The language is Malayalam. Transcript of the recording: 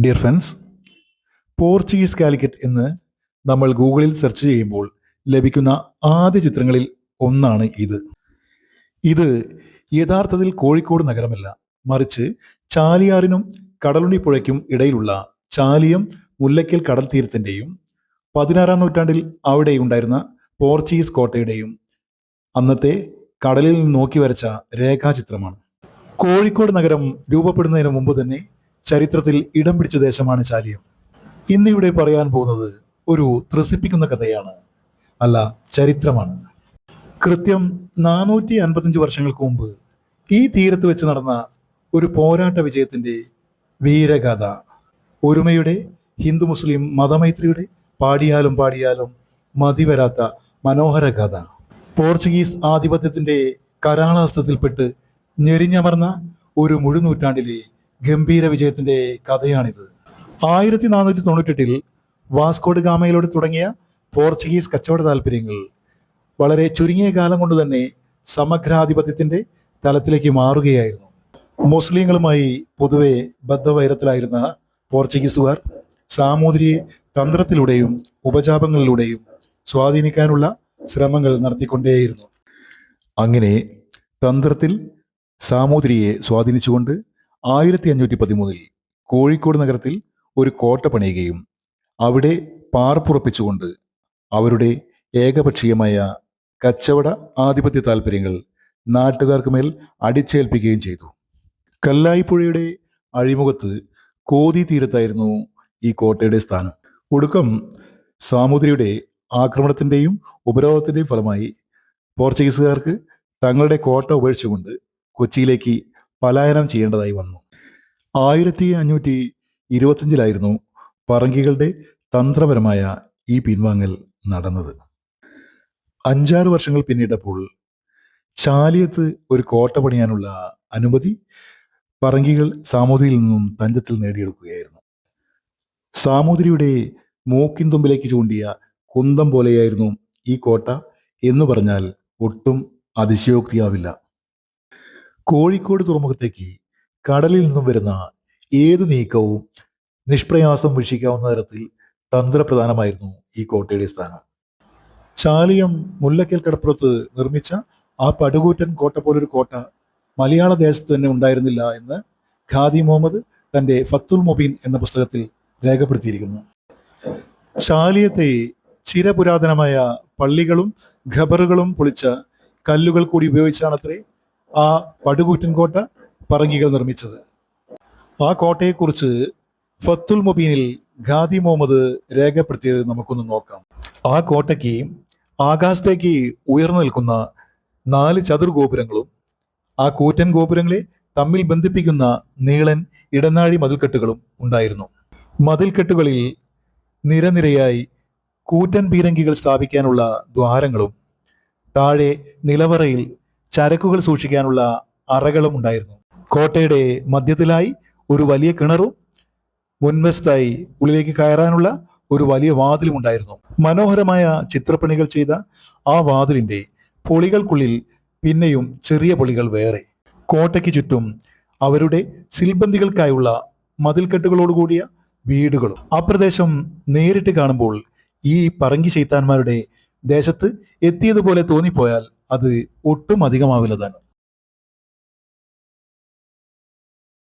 ഡിയർ ഫ്രണ്ട്സ്, പോർച്ചുഗീസ് കാലിക്കറ്റ് എന്ന് നമ്മൾ ഗൂഗിളിൽ സെർച്ച് ചെയ്യുമ്പോൾ ലഭിക്കുന്ന ആദ്യ ചിത്രങ്ങളിൽ ഒന്നാണ് ഇത്. ഇത് യഥാർത്ഥത്തിൽ കോഴിക്കോട് നഗരമല്ല, മറിച്ച് ചാലിയാറിനും കടലുണ്ടി പുഴയ്ക്കും ഇടയിലുള്ള ചാലിയം മുല്ലയ്ക്കൽ കടൽ തീരത്തിൻ്റെയും 16-ാം നൂറ്റാണ്ടിൽ അവിടെ ഉണ്ടായിരുന്ന പോർച്ചുഗീസ് കോട്ടയുടെയും അന്നത്തെ കടലിൽ നിന്ന് നോക്കി വരച്ച രേഖാചിത്രമാണ്. കോഴിക്കോട് നഗരം രൂപപ്പെടുന്നതിന് മുമ്പ് തന്നെ ചരിത്രത്തിൽ ഇടം പിടിച്ച ദേശമാണ് ചാലിയം. ഇന്നിവിടെ പറയാൻ പോകുന്നത് ഒരു ത്രസിപ്പിക്കുന്ന കഥയാണ്, അല്ല ചരിത്രമാണ്. കൃത്യം 455 വർഷങ്ങൾക്ക് മുമ്പ് ഈ തീരത്ത് വെച്ച് നടന്ന ഒരു പോരാട്ട വിജയത്തിന്റെ വീരഗാഥ, ഒരുമയുടെ ഹിന്ദു മുസ്ലിം മതമൈത്രിയുടെ പാടിയാലും പാടിയാലും മതിവരാത്ത മനോഹര ഗാഥ. പോർച്ചുഗീസ് ആധിപത്യത്തിന്റെ കരാളഹസ്തത്തിൽപ്പെട്ട് ഞെരിഞ്ഞമർന്ന ഒരു മുഴുനൂറ്റാണ്ടിലെ ഗംഭീര വിജയത്തിന്റെ കഥയാണിത്. 1498 വാസ്കോഡ് ഗാമയിലൂടെ തുടങ്ങിയ പോർച്ചുഗീസ് കച്ചവട താല്പര്യങ്ങൾ വളരെ ചുരുങ്ങിയ കാലം കൊണ്ട് തന്നെ സമഗ്രാധിപത്യത്തിന്റെ തലത്തിലേക്ക് മാറുകയായിരുന്നു. മുസ്ലിങ്ങളുമായി പൊതുവെ ബദ്ധവൈരത്തിലായിരുന്ന പോർച്ചുഗീസുകാർ സാമൂതിരിയെ തന്ത്രത്തിലൂടെയും ഉപജാപങ്ങളിലൂടെയും സ്വാധീനിക്കാനുള്ള ശ്രമങ്ങൾ നടത്തിക്കൊണ്ടേയിരുന്നു. അങ്ങനെ തന്ത്രത്തിൽ സാമൂതിരിയെ സ്വാധീനിച്ചുകൊണ്ട് 1513 കോഴിക്കോട് നഗരത്തിൽ ഒരു കോട്ട പണിയുകയും അവിടെ പാർപ്പുറപ്പിച്ചുകൊണ്ട് അവരുടെ ഏകപക്ഷീയമായ കച്ചവട ആധിപത്യ താല്പര്യങ്ങൾ നാട്ടുകാർക്ക് മേൽ അടിച്ചേൽപ്പിക്കുകയും ചെയ്തു. കല്ലായിപ്പുഴയുടെ അഴിമുഖത്ത് കോതി തീരത്തായിരുന്നു ഈ കോട്ടയുടെ സ്ഥാനം. ഒടുക്കം സാമൂതിരിയുടെ ആക്രമണത്തിന്റെയും ഉപരോധത്തിന്റെയും ഫലമായി പോർച്ചുഗീസുകാർക്ക് തങ്ങളുടെ കോട്ട ഉപേക്ഷിച്ചുകൊണ്ട് കൊച്ചിയിലേക്ക് പലായനം ചെയ്യേണ്ടതായി വന്നു. 1525 പറങ്കികളുടെ തന്ത്രപരമായ ഈ പിൻവാങ്ങൽ നടന്നത്. 5-6 വർഷങ്ങൾ പിന്നിട്ടപ്പോൾ ചാലിയത്ത് ഒരു കോട്ട പണിയാനുള്ള അനുമതി പറങ്കികൾ സാമൂതിരിയിൽ നിന്നും തഞ്ചത്തിൽ നേടിയെടുക്കുകയായിരുന്നു. സാമൂതിരിയുടെ മൂക്കിൻ തുമ്പിലേക്ക് ചൂണ്ടിയ കുന്തം പോലെയായിരുന്നു ഈ കോട്ട എന്ന് പറഞ്ഞാൽ ഒട്ടും അതിശയോക്തിയാവില്ല. കോഴിക്കോട് തുറമുഖത്തേക്ക് കടലിൽ നിന്നും വരുന്ന ഏത് നീക്കവും നിഷ്പ്രയാസം വീക്ഷിക്കാവുന്ന തരത്തിൽ തന്ത്രപ്രധാനമായിരുന്നു ഈ കോട്ടയുടെ സ്ഥാനം. ചാലിയം മുല്ലയ്ക്കൽ കടപ്പുറത്ത് നിർമ്മിച്ച ആ പടുകൂറ്റൻ കോട്ട പോലൊരു കോട്ട മലയാള ദേശത്ത് തന്നെ ഉണ്ടായിരുന്നില്ല എന്ന് ഖാദി മുഹമ്മദ് തൻ്റെ ഫത്തുൽ മുബീൻ എന്ന പുസ്തകത്തിൽ രേഖപ്പെടുത്തിയിരിക്കുന്നു. ചാലിയത്തെ ചിരപുരാതനമായ പള്ളികളും ഖബറുകളും പൊളിച്ച കല്ലുകൾ കൂടി ഉപയോഗിച്ചാണത്രേ ആ പടുകൂറ്റൻ കോട്ട പറങ്കികൾ നിർമ്മിച്ചത്. ആ കോട്ടയെക്കുറിച്ച് ഫത്തുൽ മുബീനിൽ ഖാദി മുഹമ്മദ് രേഖപ്പെടുത്തിയത് നമുക്കൊന്ന് നോക്കാം. ആ കോട്ടയ്ക്ക് ആകാശത്തേക്ക് ഉയർന്നു നിൽക്കുന്ന 4 ചതുർഗോപുരങ്ങളും ആ കൂറ്റൻ ഗോപുരങ്ങളെ തമ്മിൽ ബന്ധിപ്പിക്കുന്ന നീളൻ ഇടനാഴി മതിൽക്കെട്ടുകളും ഉണ്ടായിരുന്നു. മതിൽക്കെട്ടുകളിൽ നിരനിരയായി കൂറ്റൻ പീരങ്കികൾ സ്ഥാപിക്കാനുള്ള ദ്വാരങ്ങളും താഴെ നിലവറയിൽ ചരക്കുകൾ സൂക്ഷിക്കാനുള്ള അറകളും ഉണ്ടായിരുന്നു. കോട്ടയുടെ മധ്യത്തിലായി ഒരു വലിയ കിണറും മുൻവശത്തായി ഉള്ളിലേക്ക് കയറാനുള്ള ഒരു വലിയ വാതിലും ഉണ്ടായിരുന്നു. മനോഹരമായ ചിത്രപ്പണികൾ ചെയ്ത ആ വാതിലിന്റെ പൊളികൾക്കുള്ളിൽ പിന്നെയും ചെറിയ പൊളികൾ വേറെ. കോട്ടയ്ക്ക് ചുറ്റും അവരുടെ സിൽബന്ദികൾക്കായുള്ള മതിൽക്കെട്ടുകളോടുകൂടിയ വീടുകളും. ആ പ്രദേശം നേരിട്ട് കാണുമ്പോൾ ഈ പറങ്കി ശൈത്താന്മാരുടെ ദേശത്ത് എത്തിയതുപോലെ തോന്നിപ്പോയാൽ അത് ഒട്ടും അധികമാവില്ലതാണ്.